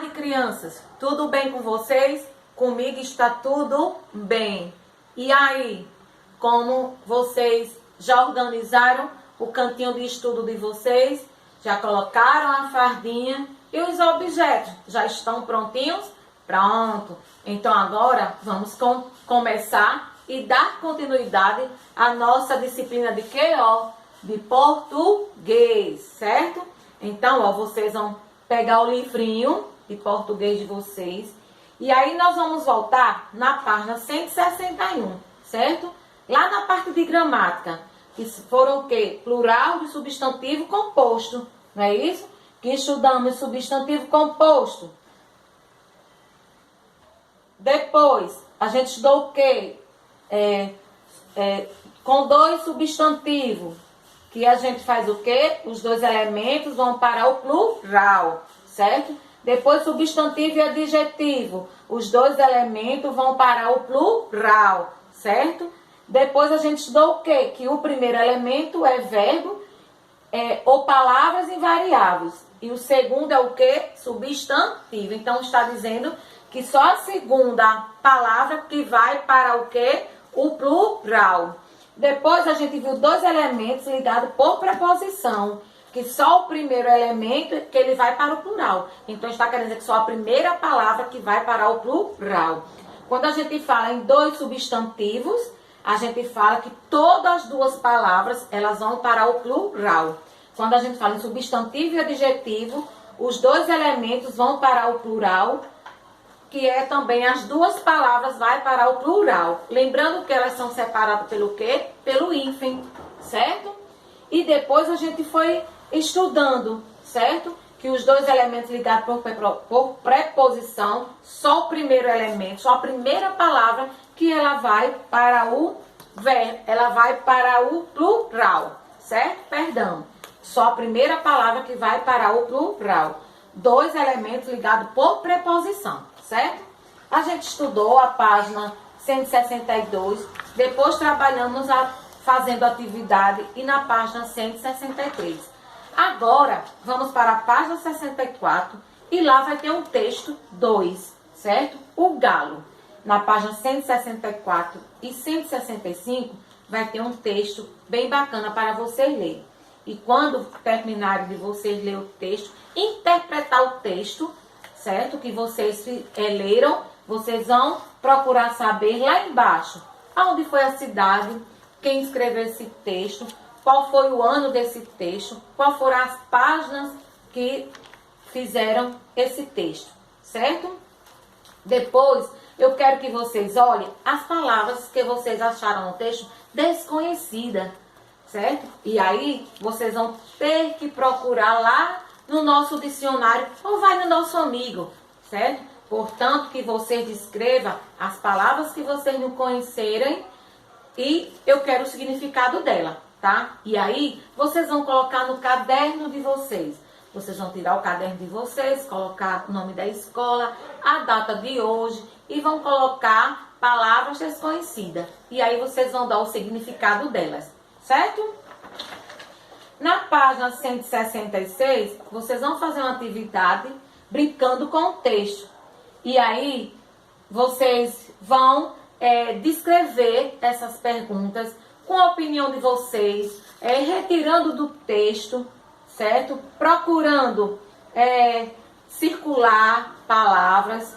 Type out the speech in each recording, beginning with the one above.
tarde, crianças. Tudo bem com vocês? Comigo está tudo bem. E aí, como vocês já organizaram o cantinho de estudo de vocês? Já colocaram a fardinha e os objetos? Já estão prontinhos? Pronto. Então agora vamos começar e dar continuidade à nossa disciplina de quê, ó? De português, certo? Então, ó, vocês vão pegar o livrinho de português de vocês. E aí nós vamos voltar na página 161, certo? Lá na parte de gramática, que foram o quê? Plural de substantivo composto, não é isso? Que estudamos substantivo composto. Depois, a gente estudou o quê? Com dois substantivos, que a gente faz o quê? Os dois elementos vão para o plural, certo? Depois, substantivo e adjetivo. Os dois elementos vão para o plural, certo? Depois, a gente estudou o quê? Que o primeiro elemento é verbo ou palavras invariáveis. E o segundo é o quê? Substantivo. Então, está dizendo que só a segunda palavra que vai para o quê? O plural. Depois, a gente viu dois elementos ligados por preposição, que só o primeiro elemento que ele vai para o plural. Então, está querendo dizer que só a primeira palavra que vai para o plural. Quando a gente fala em dois substantivos, a gente fala que todas as duas palavras, elas vão para o plural. Quando a gente fala em substantivo e adjetivo, os dois elementos vão para o plural, que é também as duas palavras vai para o plural. Lembrando que elas são separadas pelo quê? Pelo hífen, certo? E depois a gente foi estudando, certo? Que os dois elementos ligados por preposição, só o primeiro elemento, só a primeira palavra que ela vai para o ela vai para o plural, certo? Perdão. Só a primeira palavra que vai para o plural. Dois elementos ligados por preposição, certo? A gente estudou a página 162, depois trabalhamos fazendo atividade e na página 163. Agora, vamos para a página 64 e lá vai ter um texto 2, certo? O galo. Na página 164 e 165 vai ter um texto bem bacana para vocês lerem. E quando terminarem de vocês ler o texto, interpretar o texto, certo? Que vocês leram, vocês vão procurar saber lá embaixo aonde foi a cidade, quem escreveu esse texto, qual foi o ano desse texto, qual foram as páginas que fizeram esse texto, certo? Depois, eu quero que vocês olhem as palavras que vocês acharam no texto desconhecida, certo? E aí, vocês vão ter que procurar lá no nosso dicionário ou vai no nosso amigo, certo? Portanto, que vocês descrevam as palavras que vocês não conhecerem e eu quero o significado dela, tá? E aí, vocês vão colocar no caderno de vocês. Vocês vão tirar o caderno de vocês, colocar o nome da escola, a data de hoje e vão colocar palavras desconhecidas. E aí, vocês vão dar o significado delas, certo? Na página 166, vocês vão fazer uma atividade brincando com o texto. E aí, vocês vão descrever essas perguntas com a opinião de vocês, retirando do texto, certo? Procurando circular palavras,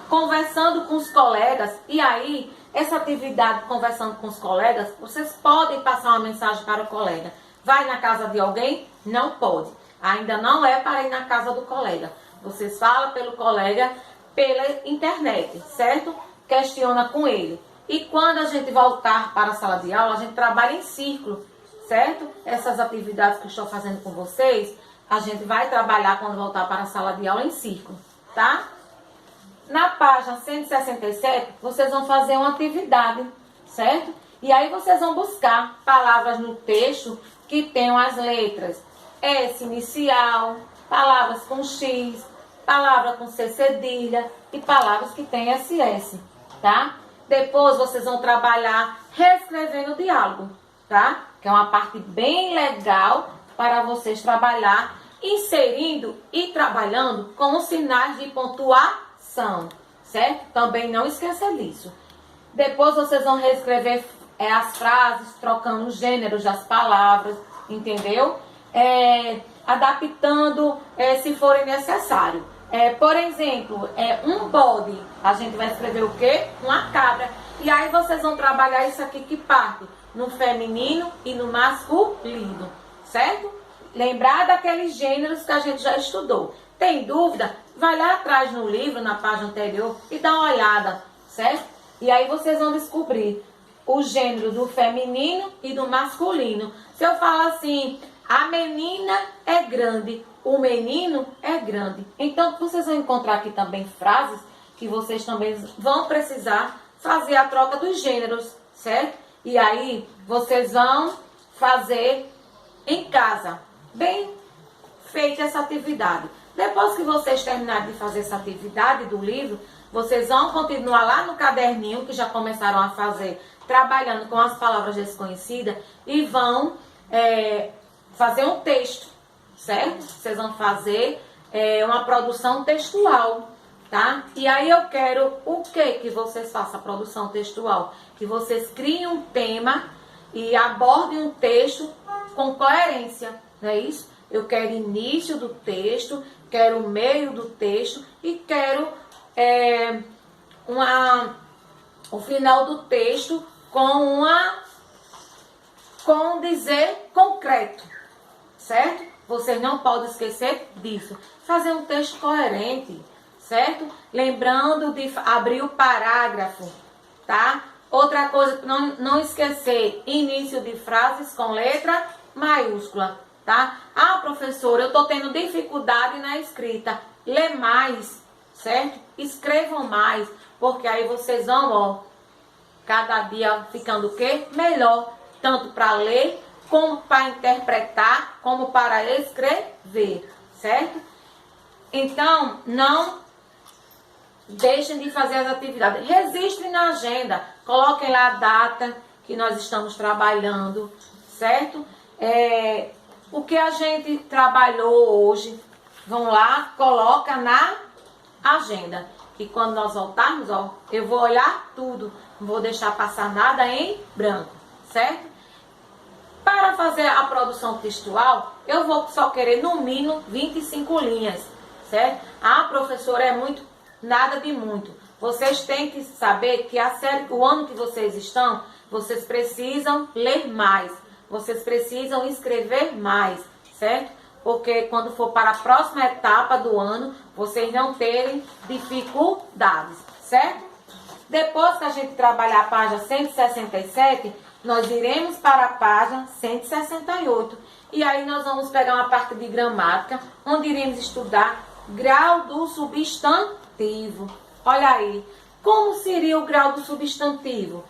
conversando com os colegas. E aí, essa atividade conversando com os colegas, vocês podem passar uma mensagem para o colega. Vai na casa de alguém? Não pode. Ainda não é para ir na casa do colega. Vocês falam pelo colega pela internet, certo? Questiona com ele. E quando a gente voltar para a sala de aula, a gente trabalha em círculo, certo? Essas atividades que eu estou fazendo com vocês, a gente vai trabalhar quando voltar para a sala de aula em círculo, tá? Na página 167, vocês vão fazer uma atividade, certo? E aí vocês vão buscar palavras no texto que tenham as letras S inicial, palavras com X, palavra com C cedilha e palavras que têm SS, tá? Depois vocês vão trabalhar reescrevendo o diálogo, tá? Que é uma parte bem legal para vocês trabalhar inserindo e trabalhando com os sinais de pontuação, certo? Também não esqueça disso. Depois vocês vão reescrever as frases, trocando os gêneros das palavras, entendeu? Adaptando se forem necessário. Por exemplo, um bode, a gente vai escrever o quê? Uma cabra. E aí vocês vão trabalhar isso aqui que parte no feminino e no masculino, certo? Lembrar daqueles gêneros que a gente já estudou. Tem dúvida? Vai lá atrás no livro, na página anterior, e dá uma olhada, certo? E aí vocês vão descobrir o gênero do feminino e do masculino. Se eu falar assim, a menina é grande, o menino é grande. Então, vocês vão encontrar aqui também frases que vocês também vão precisar fazer a troca dos gêneros, certo? E aí, vocês vão fazer em casa, bem feita essa atividade. Depois que vocês terminarem de fazer essa atividade do livro, vocês vão continuar lá no caderninho, que já começaram a fazer, trabalhando com as palavras desconhecidas, e vão fazer um texto, certo? Vocês vão fazer uma produção textual, tá? E aí eu quero o que vocês façam a produção textual? Que vocês criem um tema e abordem um texto com coerência, não é isso? Eu quero início do texto, quero o meio do texto e quero o final do texto com um dizer concreto, certo? Vocês não podem esquecer disso. Fazer um texto coerente, certo? Lembrando de abrir o parágrafo, tá? Outra coisa, não esquecer, início de frases com letra maiúscula, tá? Ah, professora, eu estou tendo dificuldade na escrita. Lê mais, certo? Escrevam mais, porque aí vocês vão, cada dia ficando o quê? Melhor, tanto para ler, como para interpretar, como para escrever, certo? Então, não deixem de fazer as atividades. Registrem na agenda, coloquem lá a data que nós estamos trabalhando, certo? O que a gente trabalhou hoje, vão lá, coloca na agenda. E quando nós voltarmos, eu vou olhar tudo, não vou deixar passar nada em branco, certo? Para fazer a produção textual, eu vou só querer no mínimo 25 linhas, certo? Ah, professora, é muito, nada de muito. Vocês têm que saber que o ano que vocês estão, vocês precisam ler mais, vocês precisam escrever mais, certo? Porque quando for para a próxima etapa do ano, vocês não terem dificuldades, certo? Depois que a gente trabalhar a página 167, nós iremos para a página 168. E aí nós vamos pegar uma parte de gramática, onde iremos estudar grau do substantivo. Olha aí, como seria o grau do substantivo?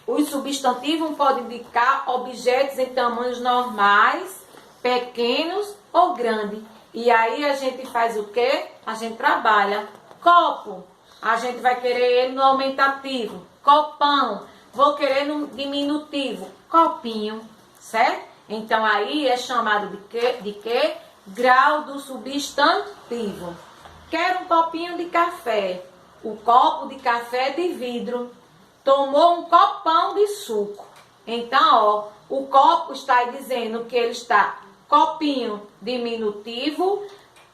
Os substantivos podem indicar objetos em tamanhos normais, pequenos ou grandes. E aí a gente faz o quê? A gente trabalha. Copo, a gente vai querer ele no aumentativo. Copão, vou querer no diminutivo. Copinho, certo? Então aí é chamado de quê? Grau do substantivo. Quero um copinho de café. O copo de café é de vidro. Tomou um copão de suco. Então, o copo está dizendo que ele está copinho diminutivo,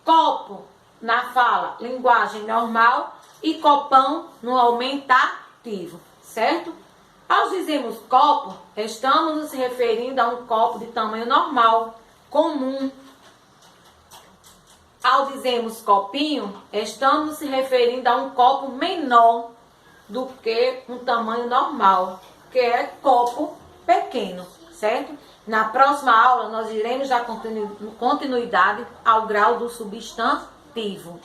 copo na fala, linguagem normal e copão no aumentativo, certo? Ao dizermos copo, estamos nos referindo a um copo de tamanho normal, comum. Ao dizermos copinho, estamos nos referindo a um copo menor do que um tamanho normal, que é copo pequeno, certo? Na próxima aula, nós iremos dar continuidade ao grau do substantivo.